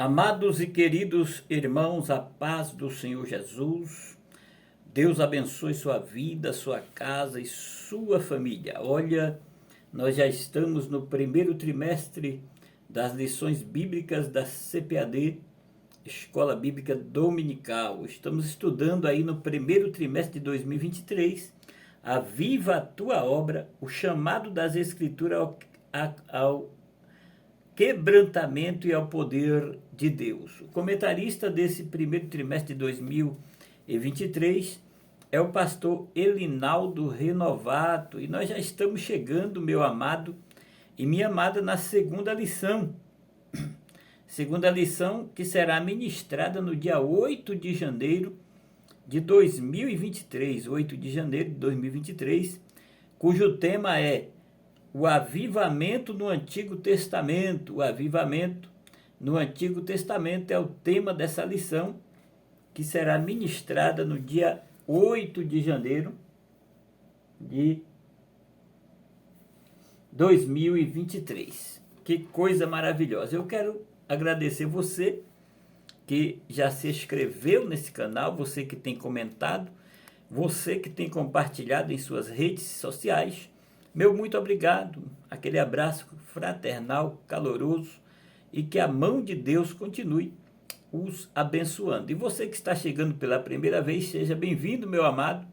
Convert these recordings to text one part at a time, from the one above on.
Amados e queridos irmãos, a paz do Senhor Jesus, Deus abençoe sua vida, sua casa e sua família. Olha, nós já estamos no primeiro trimestre das lições bíblicas da CPAD, Escola Bíblica Dominical. Estamos estudando aí no primeiro trimestre de 2023, Aviva a Tua Obra, o chamado das Escrituras ao quebrantamento e ao poder de Deus. O comentarista desse primeiro trimestre de 2023 é o pastor Elinaldo Renovato, e nós já estamos chegando, meu amado e minha amada, na segunda lição. Segunda lição que será ministrada no dia 8 de janeiro de 2023, 8 de janeiro de 2023, cujo tema é o avivamento no Antigo Testamento. O avivamento no Antigo Testamento é o tema dessa lição, que será ministrada no dia 8 de janeiro de 2023. Que coisa maravilhosa! Eu quero agradecer você que já se inscreveu nesse canal, você que tem comentado, você que tem compartilhado em suas redes sociais. Meu muito obrigado, aquele abraço fraternal, caloroso, e que a mão de Deus continue os abençoando. E você que está chegando pela primeira vez, seja bem-vindo, meu amado,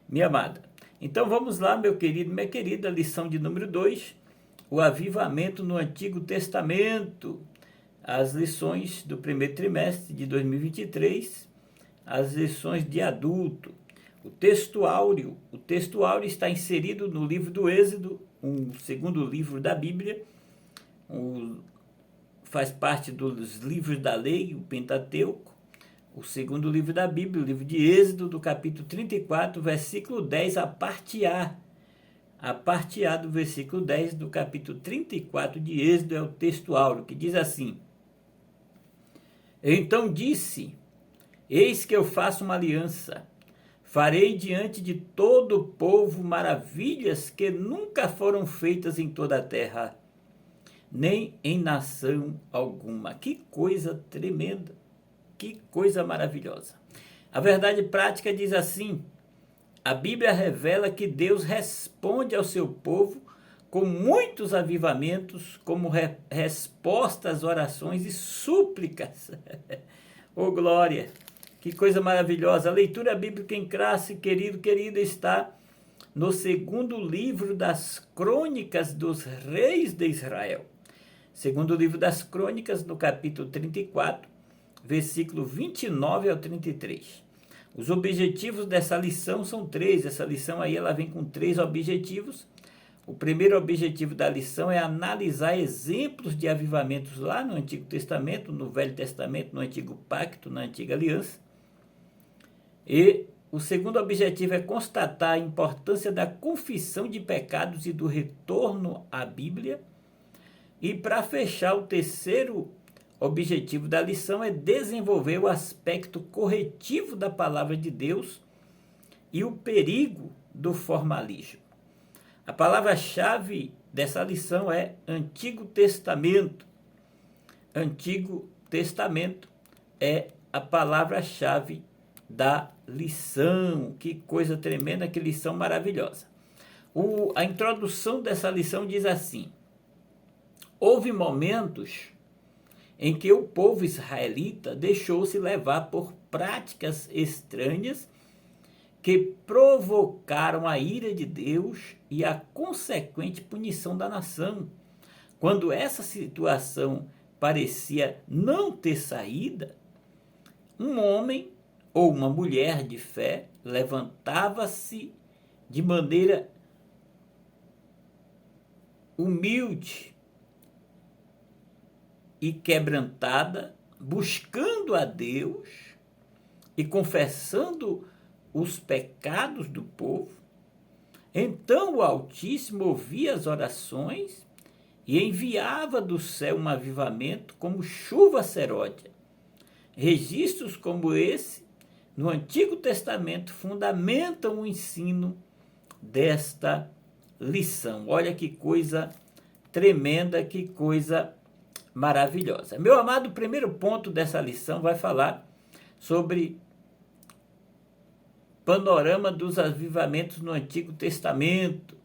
minha amada. Então vamos lá, meu querido, minha querida, lição de número 2, o avivamento no Antigo Testamento, as lições do primeiro trimestre de 2023, as lições de adulto. O texto áureo está inserido no livro do Êxodo, um segundo livro da Bíblia, faz parte dos livros da lei, o Pentateuco, o segundo livro da Bíblia, o livro de Êxodo, do capítulo 34, versículo 10, a parte A do versículo 10 do capítulo 34 de Êxodo é o texto áureo, que diz assim: Então disse, eis que eu faço uma aliança, farei diante de todo o povo maravilhas que nunca foram feitas em toda a terra, nem em nação alguma. Que coisa tremenda, que coisa maravilhosa. A verdade prática diz assim: a Bíblia revela que Deus responde ao seu povo com muitos avivamentos, como resposta às orações e súplicas. Oh, glória! Que coisa maravilhosa. A leitura bíblica em classe, querida, está no segundo livro das crônicas dos reis de Israel. Segundo livro das crônicas, no capítulo 34, versículo 29 ao 33. Os objetivos dessa lição são 3. Essa lição aí ela vem com 3 objetivos. O primeiro objetivo da lição é analisar exemplos de avivamentos lá no Antigo Testamento, no Velho Testamento, no Antigo Pacto, na Antiga Aliança. E o segundo objetivo é constatar a importância da confissão de pecados e do retorno à Bíblia. E para fechar, o terceiro objetivo da lição é desenvolver o aspecto corretivo da palavra de Deus e o perigo do formalismo. A palavra-chave dessa lição é Antigo Testamento. Antigo Testamento é a palavra-chave da lição. Que coisa tremenda, que lição maravilhosa. A introdução dessa lição diz assim: houve momentos em que o povo israelita deixou-se levar por práticas estranhas que provocaram a ira de Deus e a consequente punição da nação. Quando essa situação parecia não ter saída, um homem ou uma mulher de fé levantava-se de maneira humilde e quebrantada, buscando a Deus e confessando os pecados do povo. Então o Altíssimo ouvia as orações e enviava do céu um avivamento como chuva seródia. Registros como esse, no Antigo Testamento, fundamentam o ensino desta lição. Olha que coisa tremenda, que coisa maravilhosa. Meu amado, o primeiro ponto dessa lição vai falar sobre panorama dos avivamentos no Antigo Testamento.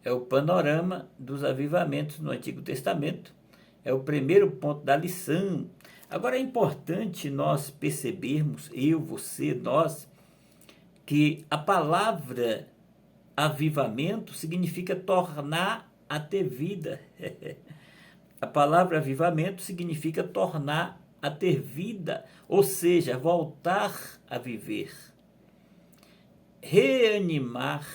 É o panorama dos avivamentos no Antigo Testamento. É o primeiro ponto da lição. Agora é importante nós percebermos, eu, você, nós, que a palavra avivamento significa tornar a ter vida. A palavra avivamento significa tornar a ter vida, ou seja, voltar a viver, reanimar.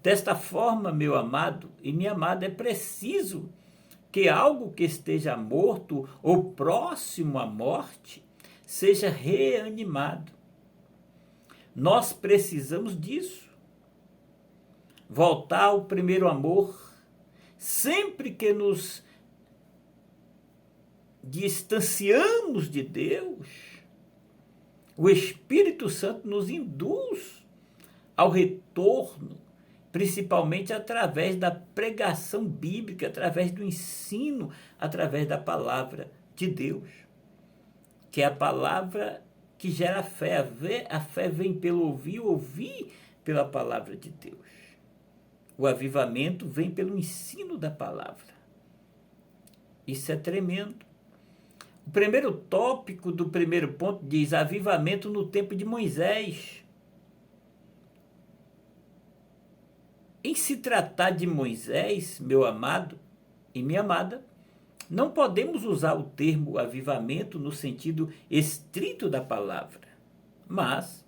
Desta forma, meu amado e minha amada, é preciso que algo que esteja morto ou próximo à morte seja reanimado. Nós precisamos disso. Voltar ao primeiro amor. Sempre que nos distanciamos de Deus, o Espírito Santo nos induz ao retorno, principalmente através da pregação bíblica, através do ensino, através da palavra de Deus, que é a palavra que gera fé. A fé vem pelo ouvir pela palavra de Deus. O avivamento vem pelo ensino da palavra. Isso é tremendo. O primeiro tópico do primeiro ponto diz avivamento no tempo de Moisés. Em se tratar de Moisés, meu amado e minha amada, não podemos usar o termo avivamento no sentido estrito da palavra, mas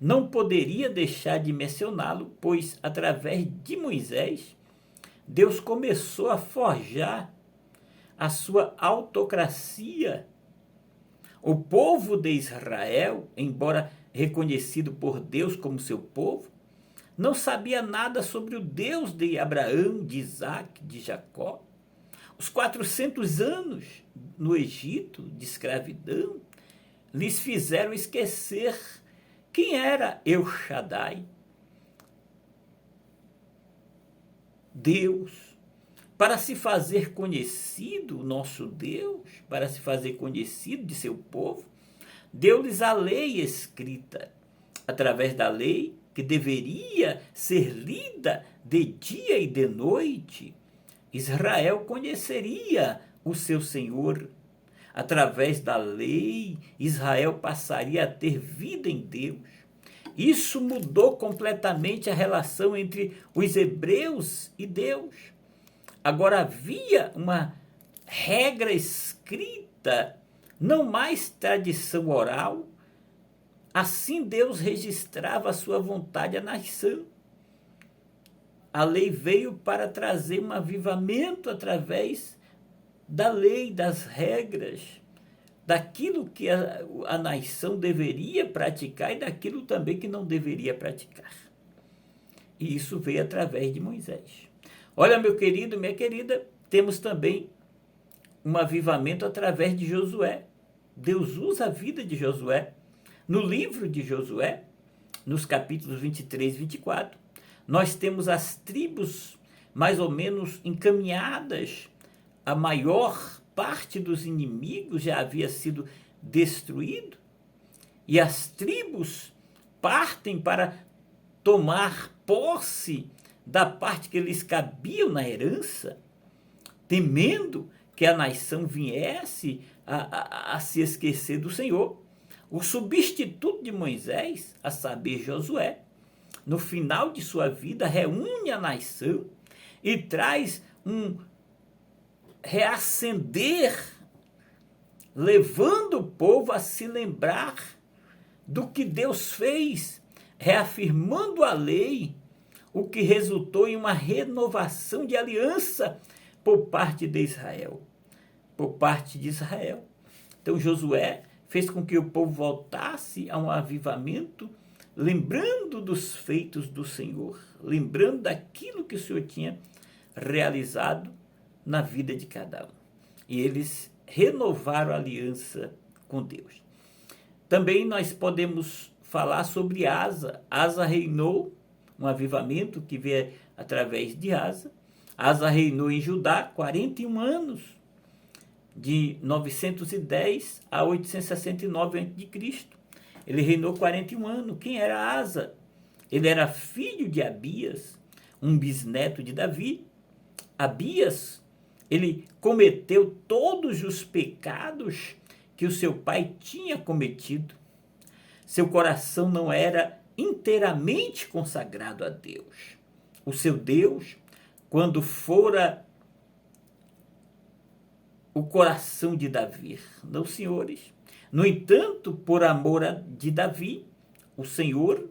não poderia deixar de mencioná-lo, pois através de Moisés, Deus começou a forjar a sua autocracia. O povo de Israel, embora reconhecido por Deus como seu povo, não sabia nada sobre o Deus de Abraão, de Isaac, de Jacó. Os 400 anos no Egito de escravidão lhes fizeram esquecer quem era El Shaddai, Deus. Para se fazer conhecido o nosso Deus, para se fazer conhecido de seu povo, deu-lhes a lei escrita. Através da lei, que deveria ser lida de dia e de noite, Israel conheceria o seu Senhor. Através da lei, Israel passaria a ter vida em Deus. Isso mudou completamente a relação entre os hebreus e Deus. Agora havia uma regra escrita, não mais tradição oral. Assim Deus registrava a sua vontade à nação. A lei veio para trazer um avivamento através da lei, das regras, daquilo que a nação deveria praticar e daquilo também que não deveria praticar. E isso veio através de Moisés. Olha, meu querido, minha querida, temos também um avivamento através de Josué. Deus usa a vida de Josué. No livro de Josué, nos capítulos 23 e 24, nós temos as tribos mais ou menos encaminhadas. A maior parte dos inimigos já havia sido destruído. E as tribos partem para tomar posse da parte que lhes cabiam na herança, temendo que a nação viesse a se esquecer do Senhor. O substituto de Moisés, a saber, Josué, no final de sua vida, reúne a nação e traz um reacender, levando o povo a se lembrar do que Deus fez, reafirmando a lei, o que resultou em uma renovação de aliança por parte de Israel. Então Josué fez com que o povo voltasse a um avivamento, lembrando dos feitos do Senhor, lembrando daquilo que o Senhor tinha realizado na vida de cada um. E eles renovaram a aliança com Deus. Também nós podemos falar sobre Asa. Asa reinou, um avivamento que veio através de Asa. Asa reinou em Judá 41 anos. de 910 a 869 a.C. Ele reinou 41 anos. Quem era Asa? Ele era filho de Abias, um bisneto de Davi. Abias, ele cometeu todos os pecados que o seu pai tinha cometido. Seu coração não era inteiramente consagrado a Deus. O seu Deus, quando fora o coração de Davi, não, senhores. No entanto, por amor de Davi, o Senhor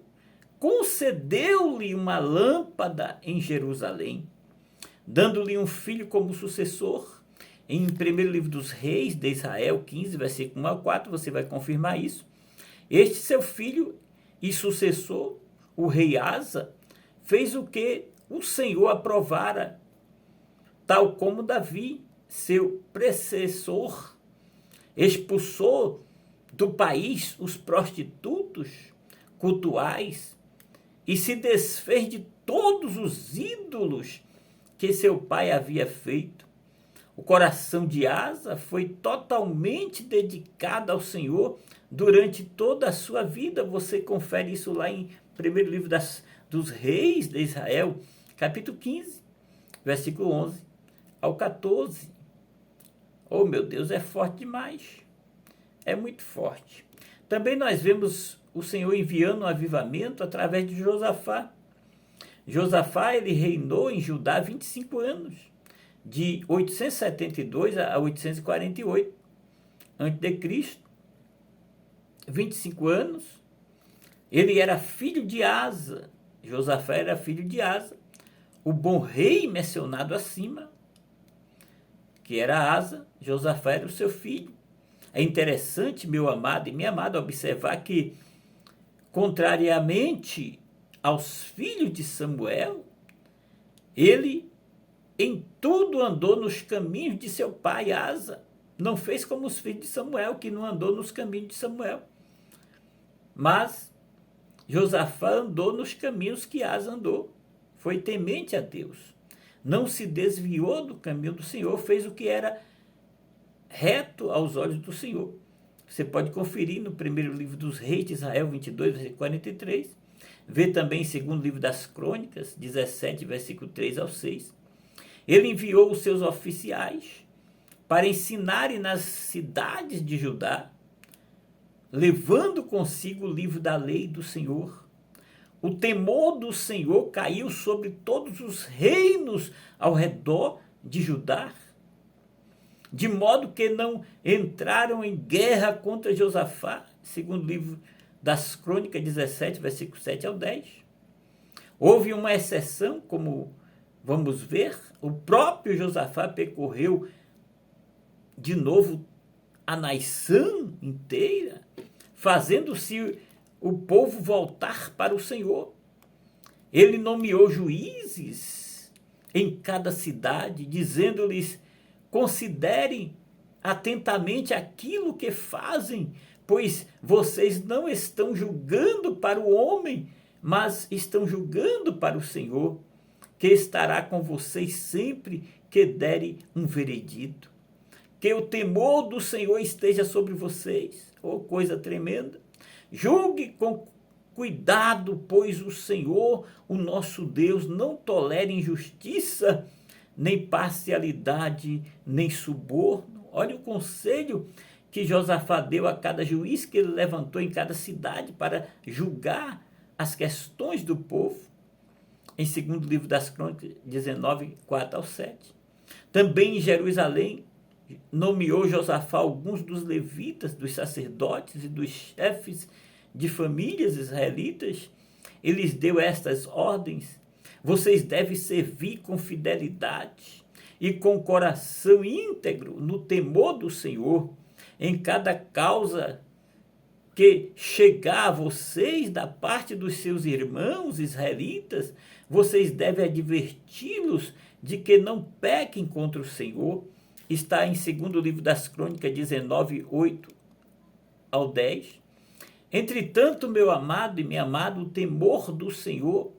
concedeu-lhe uma lâmpada em Jerusalém, dando-lhe um filho como sucessor. Em 1º livro dos Reis de Israel, 15, versículo 1 a 4, você vai confirmar isso. Este seu filho e sucessor, o rei Asa, fez o que o Senhor aprovara, tal como Davi, seu predecessor, expulsou do país os prostitutos cultuais e se desfez de todos os ídolos que seu pai havia feito. O coração de Asa foi totalmente dedicado ao Senhor durante toda a sua vida. Você confere isso lá em 1º livro dos Reis de Israel, capítulo 15, versículo 11 ao 14. Oh, meu Deus, é forte demais. É muito forte. Também nós vemos o Senhor enviando um avivamento através de Josafá. Josafá, ele reinou em Judá 25 anos, de 872 a 848 a.C. 25 anos. Ele era filho de Asa. Josafá era filho de Asa, o bom rei mencionado acima, que era Asa. Josafá era o seu filho. É interessante, meu amado e minha amada, observar que, contrariamente aos filhos de Samuel, ele em tudo andou nos caminhos de seu pai Asa. Não fez como os filhos de Samuel, que não andou nos caminhos de Samuel. Mas Josafá andou nos caminhos que Asa andou. Foi temente a Deus. Não se desviou do caminho do Senhor, fez o que era reto aos olhos do Senhor. Você pode conferir no 1º livro dos Reis de Israel, 22, versículo 43. Vê também em 2º livro das Crônicas, 17, versículo 3 ao 6. Ele enviou os seus oficiais para ensinarem nas cidades de Judá, levando consigo o livro da lei do Senhor. O temor do Senhor caiu sobre todos os reinos ao redor de Judá, de modo que não entraram em guerra contra Josafá, segundo o livro das Crônicas 17, versículo 7 ao 10. Houve uma exceção, como vamos ver. O próprio Josafá percorreu de novo a nação inteira, fazendo-se o povo voltar para o Senhor. Ele nomeou juízes em cada cidade, dizendo-lhes: considerem atentamente aquilo que fazem, pois vocês não estão julgando para o homem, mas estão julgando para o Senhor, que estará com vocês sempre que derem um veredito. Que o temor do Senhor esteja sobre vocês. Oh, coisa tremenda. Julgue com cuidado, pois o Senhor, o nosso Deus, não tolera injustiça, nem parcialidade, nem suborno. Olha o conselho que Josafá deu a cada juiz que ele levantou em cada cidade para julgar as questões do povo. Em 2º livro das Crônicas, 19, 4 ao 7. Também em Jerusalém, nomeou Josafá alguns dos levitas, dos sacerdotes e dos chefes de famílias israelitas. Ele lhes deu estas ordens: vocês devem servir com fidelidade e com coração íntegro, no temor do Senhor, em cada causa que chegar a vocês da parte dos seus irmãos israelitas. Vocês devem adverti-los de que não pequem contra o Senhor. Está em 2º livro das Crônicas, 19, 8 ao 10. Entretanto, meu amado e minha amada, o temor do Senhor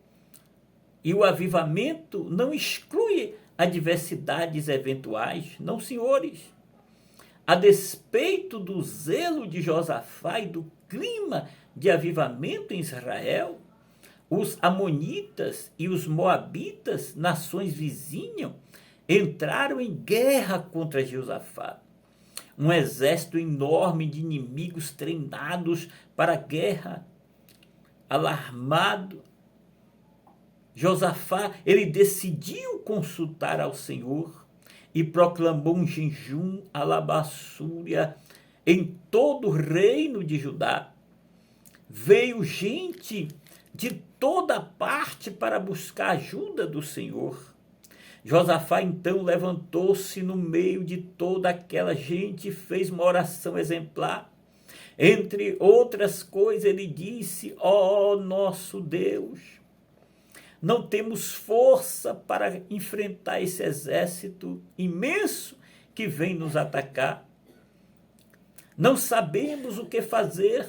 e o avivamento não exclui adversidades eventuais, não, senhores. a despeito do zelo de Josafá e do clima de avivamento em Israel, os amonitas e os moabitas, nações vizinhas, entraram em guerra contra Josafá. Um exército enorme de inimigos treinados para a guerra. Alarmado, Josafá, ele decidiu consultar ao Senhor e proclamou um jejum alabaçúria em todo o reino de Judá. Veio gente de toda parte para buscar ajuda do Senhor. Josafá então levantou-se no meio de toda aquela gente e fez uma oração exemplar. Entre outras coisas, ele disse: ó nosso Deus, não temos força para enfrentar esse exército imenso que vem nos atacar. Não sabemos o que fazer,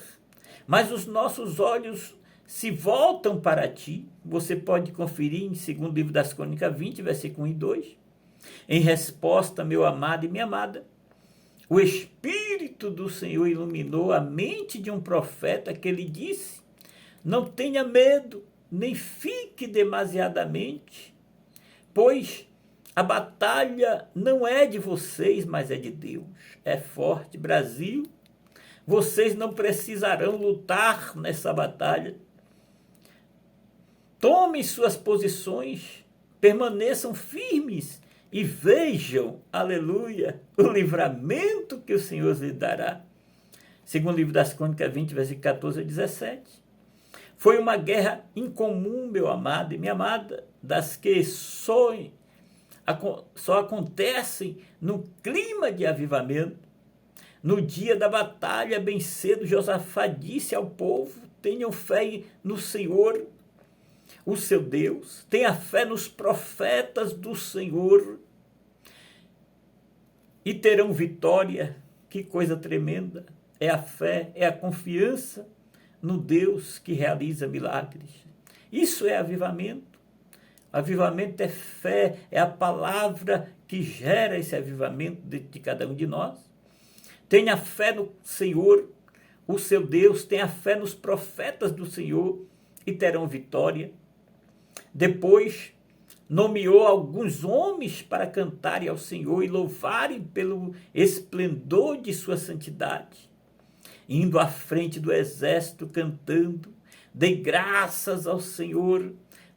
mas os nossos olhos se voltam para ti. Você pode conferir em 2º livro das Crônicas 20, versículo 1 e 2. Em resposta, meu amado e minha amada, o Espírito do Senhor iluminou a mente de um profeta que lhe disse: não tenha medo, nem fique demasiadamente, pois a batalha não é de vocês, mas é de Deus. É forte, Brasil. Vocês não precisarão lutar nessa batalha. Tomem suas posições, permaneçam firmes e vejam, aleluia, o livramento que o Senhor lhe dará. 2º livro das Crônicas 20, versículo 14 a 17. Foi uma guerra incomum, meu amado e minha amada, das que só acontecem no clima de avivamento. No dia da batalha, bem cedo, Josafá disse ao povo: tenham fé no Senhor, o seu Deus, tenha fé nos profetas do Senhor e terão vitória. Que coisa tremenda! É a fé, é a confiança no Deus que realiza milagres. Isso é avivamento. Avivamento é fé, é a palavra que gera esse avivamento de cada um de nós. Tenha fé no Senhor, o seu Deus, tenha fé nos profetas do Senhor e terão vitória. Depois, nomeou alguns homens para cantarem ao Senhor e louvarem pelo esplendor de sua santidade. Indo à frente do exército cantando: dei graças ao Senhor,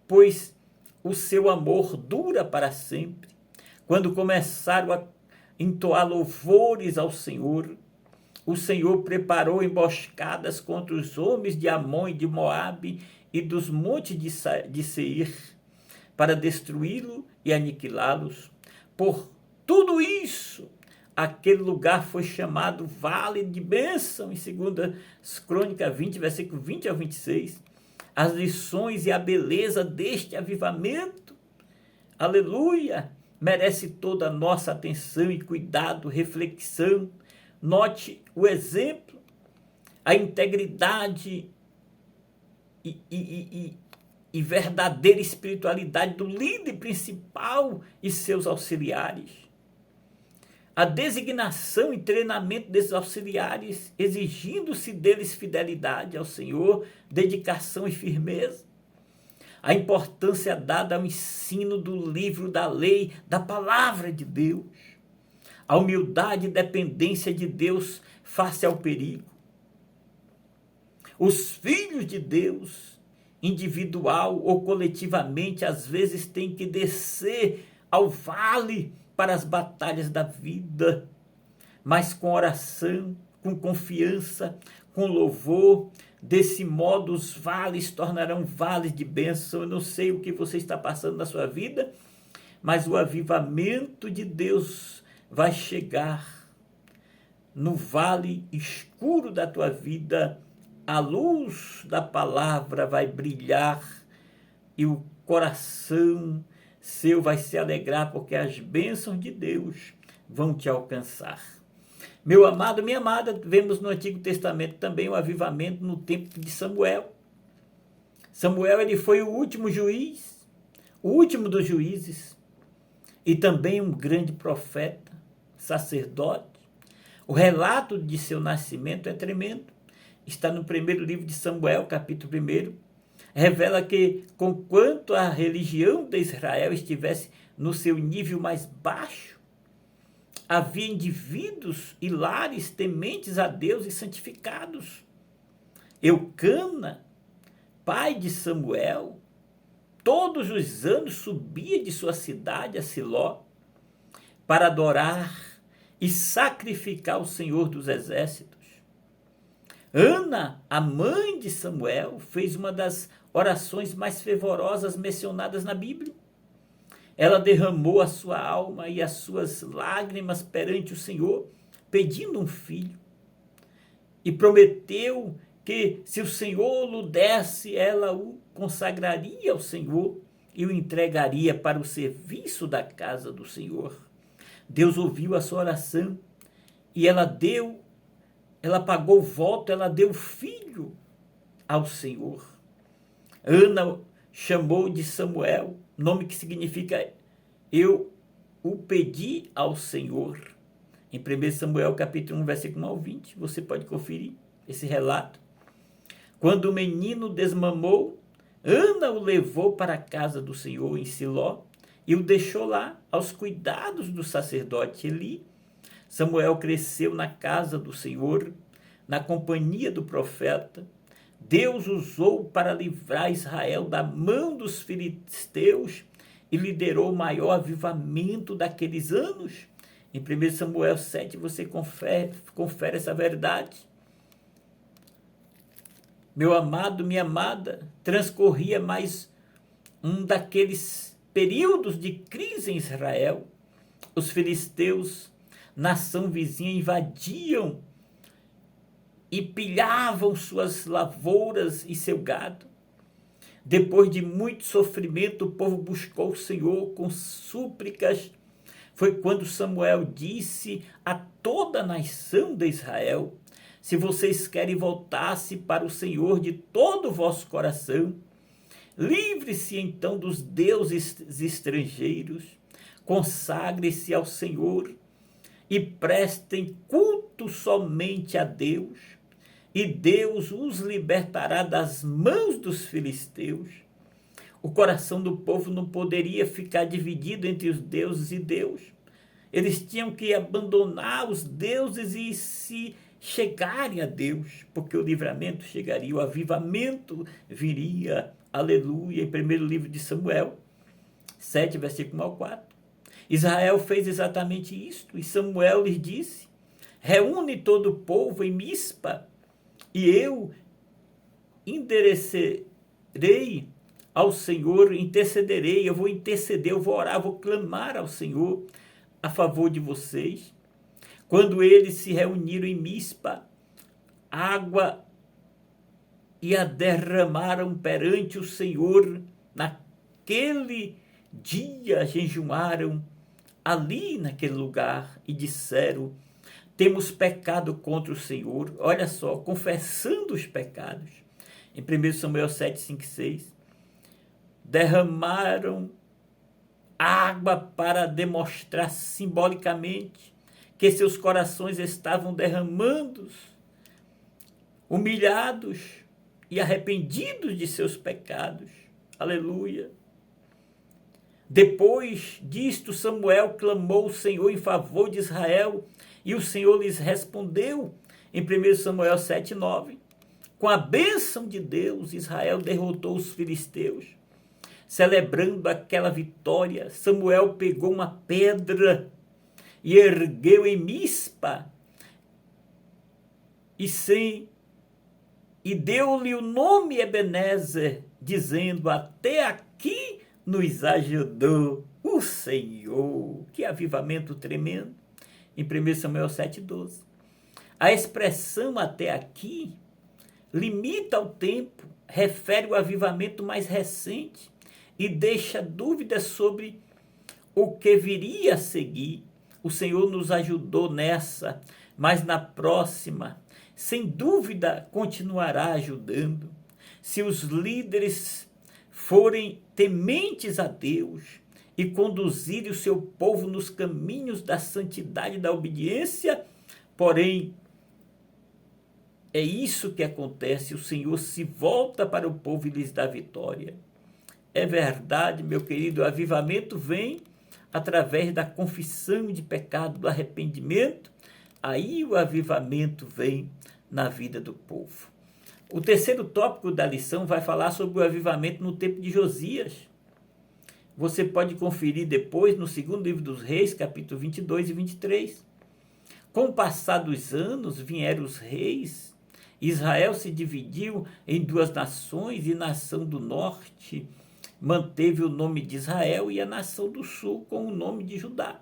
pois o seu amor dura para sempre. Quando começaram a entoar louvores ao Senhor, o Senhor preparou emboscadas contra os homens de Amon e de Moabe e dos montes de Seir, para destruí-lo e aniquilá-los. Por tudo isso, aquele lugar foi chamado Vale de Bênção, em 2ª Crônicas 20, versículo 20 a 26. As lições e a beleza deste avivamento, aleluia, merece toda a nossa atenção e cuidado, reflexão. Note o exemplo, a integridade e verdadeira espiritualidade do líder principal e seus auxiliares. A designação e treinamento desses auxiliares, exigindo-se deles fidelidade ao Senhor, dedicação e firmeza. A importância dada ao ensino do livro da lei, da palavra de Deus. A humildade e dependência de Deus face ao perigo. Os filhos de Deus, individual ou coletivamente, às vezes têm que descer ao vale para as batalhas da vida, mas com oração, com confiança, com louvor. Desse modo, os vales tornarão vales de bênção. Eu não sei o que você está passando na sua vida, mas o avivamento de Deus vai chegar no vale escuro da tua vida. A luz da palavra vai brilhar e o coração seu vai se alegrar, porque as bênçãos de Deus vão te alcançar. Meu amado, minha amada, vemos no Antigo Testamento também o avivamento no tempo de Samuel. Samuel, ele foi o último juiz, o último dos juízes, e também um grande profeta, sacerdote. O relato de seu nascimento é tremendo. Está no primeiro livro de Samuel, capítulo 1. Revela que, conquanto a religião de Israel estivesse no seu nível mais baixo, havia indivíduos e lares tementes a Deus e santificados. Eucana, pai de Samuel, todos os anos subia de sua cidade a Siló para adorar e sacrificar o Senhor dos Exércitos. Ana, a mãe de Samuel, fez uma das orações mais fervorosas mencionadas na Bíblia. Ela derramou a sua alma e as suas lágrimas perante o Senhor, pedindo um filho. E prometeu que, se o Senhor lhe desse, ela o consagraria ao Senhor e o entregaria para o serviço da casa do Senhor. Deus ouviu a sua oração e ela pagou o voto, ela deu filho ao Senhor. Ana chamou de Samuel, nome que significa eu o pedi ao Senhor. Em 1 Samuel capítulo 1, versículo 1 ao 20, você pode conferir esse relato. Quando o menino desmamou, Ana o levou para a casa do Senhor em Siló e o deixou lá aos cuidados do sacerdote Eli. Samuel cresceu na casa do Senhor, na companhia do profeta. Deus usou para livrar Israel da mão dos filisteus e liderou o maior avivamento daqueles anos. Em 1 Samuel 7 você confere essa verdade. Meu amado, minha amada, transcorria mais um daqueles períodos de crise em Israel. Os filisteus, nação vizinha, invadiam e pilhavam suas lavouras e seu gado. Depois de muito sofrimento, o povo buscou o Senhor com súplicas. Foi quando Samuel disse a toda a nação de Israel: se vocês querem voltar-se para o Senhor de todo o vosso coração, livre-se então dos deuses estrangeiros, consagre-se ao Senhor e prestem culto somente a Deus, e Deus os libertará das mãos dos filisteus. O coração do povo não poderia ficar dividido entre os deuses e Deus. Eles tinham que abandonar os deuses e se chegarem a Deus, porque o livramento chegaria, o avivamento viria. Aleluia. Em primeiro livro de Samuel 7, versículo 1 ao 4. Israel fez exatamente isto, e Samuel lhes disse: reúne todo o povo em Mispa, e eu enderecerei ao Senhor, intercederei, eu vou interceder, eu vou orar, eu vou clamar ao Senhor a favor de vocês. Quando eles se reuniram em Mispa, água e a derramaram perante o Senhor. Naquele dia jejuaram ali naquele lugar e disseram: temos pecado contra o Senhor. Olha só, confessando os pecados. Em 1 Samuel 7, 5 e 6, derramaram água para demonstrar simbolicamente que seus corações estavam derramando, humilhados e arrependidos de seus pecados. Aleluia. Depois disto, Samuel clamou ao Senhor em favor de Israel, e o Senhor lhes respondeu. Em 1 Samuel 7, 9, com a bênção de Deus, Israel derrotou os filisteus. Celebrando aquela vitória, Samuel pegou uma pedra e ergueu em Mispa, e deu-lhe o nome Ebenezer, dizendo: até aqui nos ajudou o Senhor. Que avivamento tremendo. Em 1 Samuel 7,12. A expressão até aqui limita o tempo, refere o avivamento mais recente e deixa dúvidas sobre o que viria a seguir. O Senhor nos ajudou nessa, mas na próxima, sem dúvida, continuará ajudando. Se os líderes forem tementes a Deus e conduzirem o seu povo nos caminhos da santidade e da obediência, Porém, é isso que acontece, o Senhor se volta para o povo e lhes dá vitória. É verdade, meu querido, o avivamento vem através da confissão de pecado, do arrependimento. Aí o avivamento vem na vida do povo. O terceiro tópico da lição vai falar sobre o avivamento no tempo de Josias. Você pode conferir depois no segundo livro dos Reis, capítulo 22 e 23. Com o passar dos anos, vieram os reis. Israel se dividiu em duas nações, e a nação do norte manteve o nome de Israel e a nação do sul com o nome de Judá.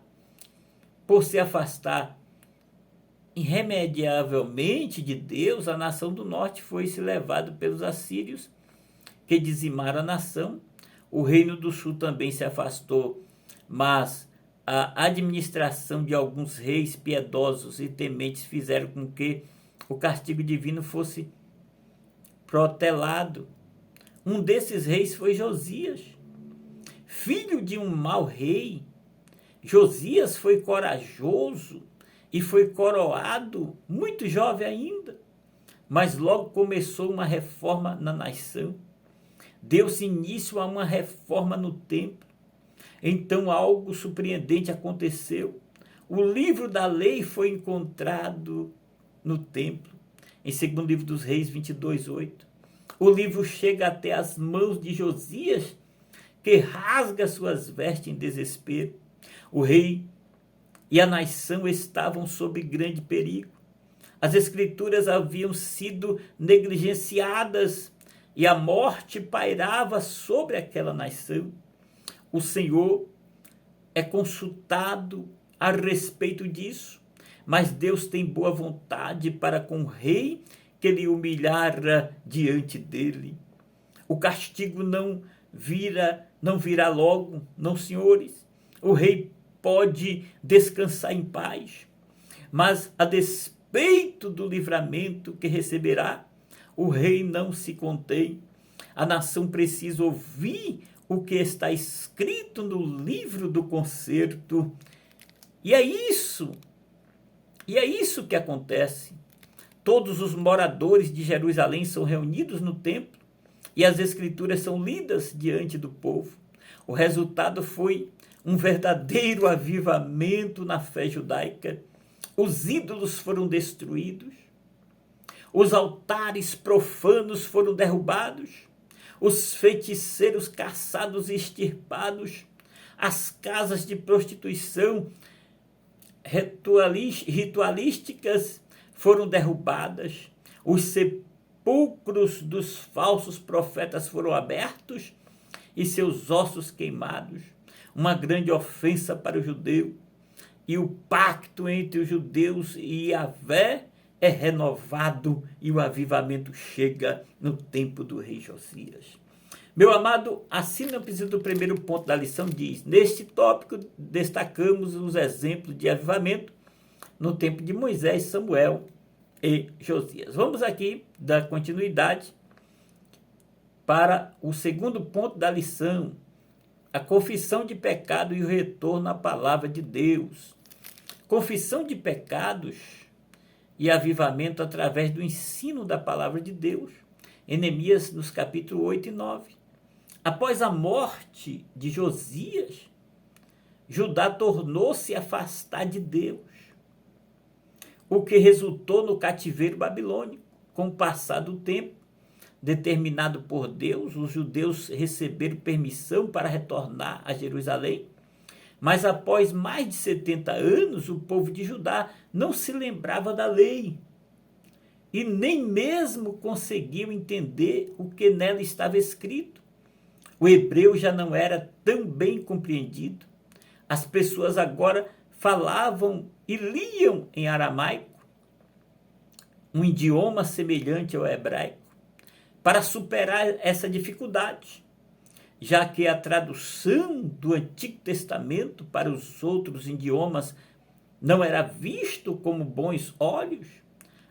Por se afastar irremediavelmente de Deus, a nação do norte foi se levada pelos assírios, que dizimaram a nação. O reino do sul também se afastou, mas a administração de alguns reis piedosos e tementes fizeram com que o castigo divino fosse protelado. Um desses reis foi Josias, filho de um mau rei. Josias foi corajoso e foi coroado, muito jovem ainda, mas logo começou uma reforma na nação. Deu-se início a uma reforma no templo. Então algo surpreendente aconteceu. O livro da lei foi encontrado no templo, em 2º livro dos Reis 22:8. O livro chega até as mãos de Josias, que rasga suas vestes em desespero. O rei e a nação estavam sob grande perigo. As escrituras haviam sido negligenciadas e a morte pairava sobre aquela nação. O Senhor é consultado a respeito disso, mas Deus tem boa vontade para com o rei que lhe humilhara diante dele. O castigo não virá logo, não, senhores. O rei pode descansar em paz, mas a despeito do livramento que receberá, o rei não se contém. A nação precisa ouvir o que está escrito no livro do concerto. E é isso que acontece. Todos os moradores de Jerusalém são reunidos no templo e as escrituras são lidas diante do povo. O resultado foi um verdadeiro avivamento na fé judaica. Os ídolos foram destruídos, os altares profanos foram derrubados, os feiticeiros caçados e extirpados, as casas de prostituição ritualísticas foram derrubadas, os sepulcros dos falsos profetas foram abertos e seus ossos queimados. Uma grande ofensa para o judeu. E o pacto entre os judeus e Yahvé é renovado e o avivamento chega no tempo do rei Josias. Meu amado, a sinopse do primeiro ponto da lição diz: neste tópico destacamos os exemplos de avivamento no tempo de Moisés, Samuel e Josias. Vamos aqui dar continuidade para o segundo ponto da lição: a confissão de pecado e o retorno à palavra de Deus. Confissão de pecados e avivamento através do ensino da palavra de Deus. Em Neemias, nos capítulos 8 e 9. Após a morte de Josias, Judá tornou-se afastar de Deus, o que resultou no cativeiro babilônico. Com o passar do tempo determinado por Deus, os judeus receberam permissão para retornar a Jerusalém, mas após mais de 70 anos, o povo de Judá não se lembrava da lei e nem mesmo conseguiu entender o que nela estava escrito. O hebreu já não era tão bem compreendido. As pessoas agora falavam e liam em aramaico, um idioma semelhante ao hebraico. Para superar essa dificuldade, já que a tradução do Antigo Testamento para os outros idiomas não era visto como bons olhos,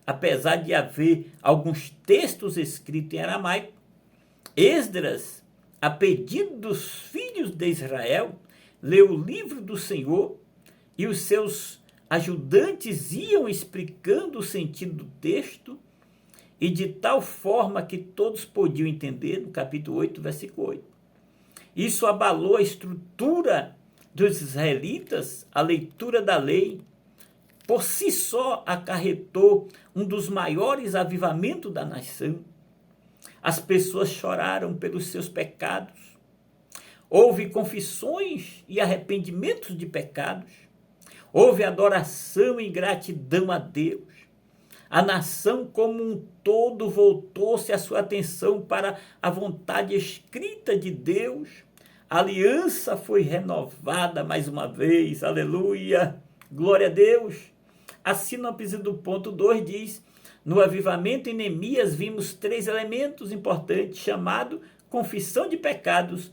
apesar de haver alguns textos escritos em aramaico, Esdras, a pedido dos filhos de Israel, leu o livro do Senhor e os seus ajudantes iam explicando o sentido do texto e de tal forma que todos podiam entender, no capítulo 8, versículo 8. Isso abalou a estrutura dos israelitas, a leitura da lei, por si só acarretou um dos maiores avivamentos da nação. As pessoas choraram pelos seus pecados. Houve confissões e arrependimentos de pecados. Houve adoração e gratidão a Deus. A nação como um todo voltou-se a sua atenção para a vontade escrita de Deus. A aliança foi renovada mais uma vez. Aleluia! Glória a Deus! A sinopse do ponto 2 diz: no avivamento em Neemias vimos 3 elementos importantes, chamado confissão de pecados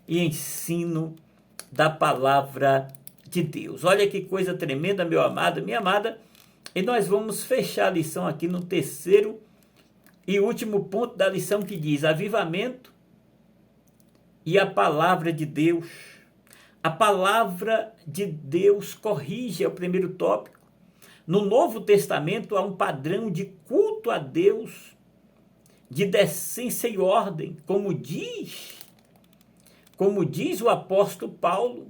e ensino da palavra de Deus. Olha que coisa tremenda, meu amado, minha amada. E nós vamos fechar a lição aqui no terceiro e último ponto da lição, que diz: avivamento e a palavra de Deus. A palavra de Deus corrige, é o primeiro tópico. No Novo Testamento há um padrão de culto a Deus, de decência e ordem, como diz o apóstolo Paulo: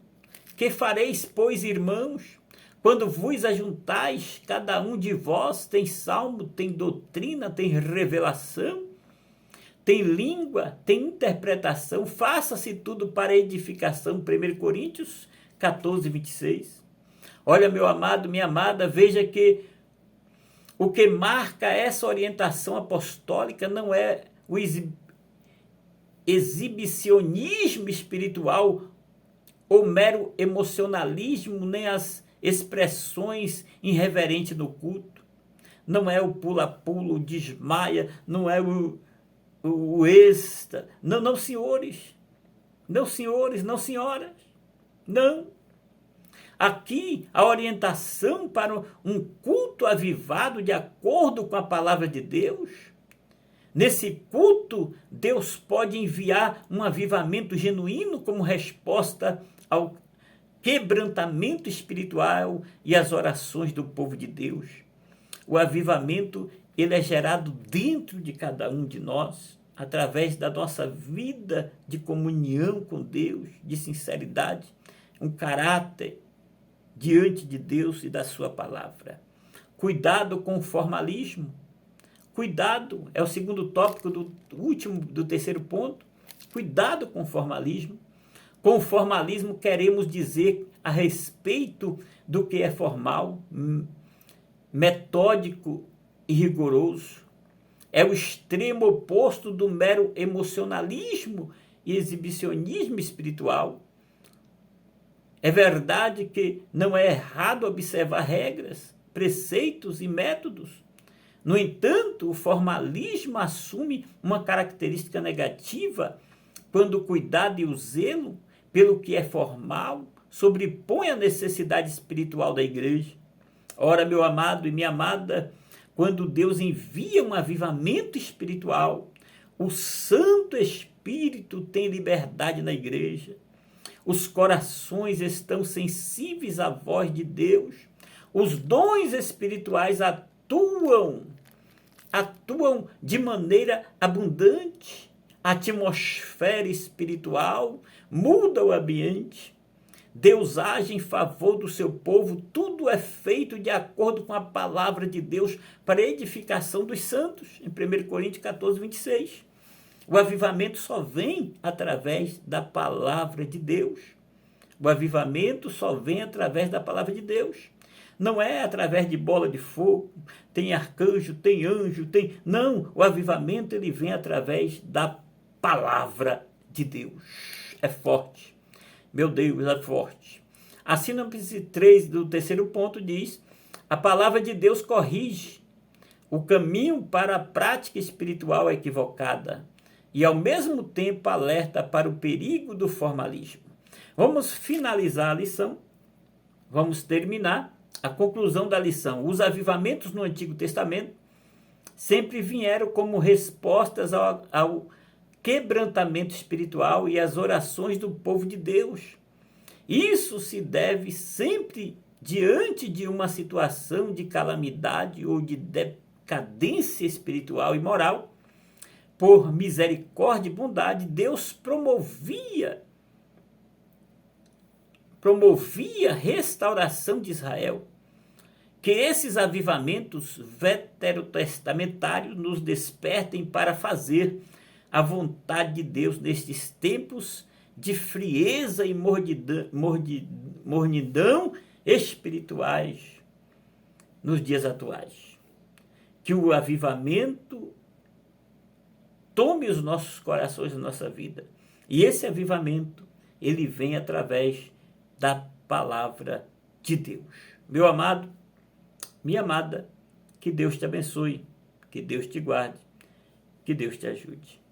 que fareis, pois, irmãos, quando vos ajuntais, cada um de vós tem salmo, tem doutrina, tem revelação, tem língua, tem interpretação, faça-se tudo para edificação. 1 Coríntios 14, 26. Olha, meu amado, minha amada, veja que o que marca essa orientação apostólica não é o exibicionismo espiritual ou mero emocionalismo, nem as expressões irreverentes do culto. Não é o pula-pula, o desmaia, não é o êxtase. Não, senhores. Não, senhores, não, senhoras. Não. Aqui, a orientação para um culto avivado de acordo com a palavra de Deus. Nesse culto, Deus pode enviar um avivamento genuíno como resposta ao quebrantamento espiritual e às orações do povo de Deus. O avivamento, ele é gerado dentro de cada um de nós, através da nossa vida de comunhão com Deus, de sinceridade, um caráter diante de Deus e da sua palavra. Cuidado com o formalismo. Cuidado, é o segundo tópico do terceiro ponto. Cuidado com o formalismo. Com o formalismo queremos dizer a respeito do que é formal, metódico e rigoroso. É o extremo oposto do mero emocionalismo e exibicionismo espiritual. É verdade que não é errado observar regras, preceitos e métodos. No entanto, o formalismo assume uma característica negativa quando o cuidado e o zelo pelo que é formal sobrepõe a necessidade espiritual da igreja. Ora, meu amado e minha amada, quando Deus envia um avivamento espiritual, o Santo Espírito tem liberdade na igreja. Os corações estão sensíveis à voz de Deus. Os dons espirituais atuam de maneira abundante. A atmosfera espiritual muda o ambiente. Deus age em favor do seu povo. Tudo é feito de acordo com a palavra de Deus para a edificação dos santos. Em 1 Coríntios 14, 26. O avivamento só vem através da palavra de Deus. O avivamento só vem através da palavra de Deus. Não é através de bola de fogo, tem arcanjo, tem anjo, tem... Não, o avivamento ele vem através da palavra de Deus. É forte. Meu Deus, é forte. A sinopse 3 do terceiro ponto diz: a palavra de Deus corrige o caminho para a prática espiritual equivocada e, ao mesmo tempo, alerta para o perigo do formalismo. Vamos finalizar a lição. Vamos terminar a conclusão da lição. Os avivamentos no Antigo Testamento sempre vieram como respostas ao quebrantamento espiritual e às orações do povo de Deus. Isso se deve sempre diante de uma situação de calamidade ou de decadência espiritual e moral, por misericórdia e bondade, Deus promovia a restauração de Israel. Que esses avivamentos veterotestamentários nos despertem para fazer a vontade de Deus nestes tempos de frieza e mornidão espirituais nos dias atuais. Que o avivamento tome os nossos corações, a nossa vida. E esse avivamento, ele vem através da palavra de Deus. Meu amado, minha amada, que Deus te abençoe, que Deus te guarde, que Deus te ajude.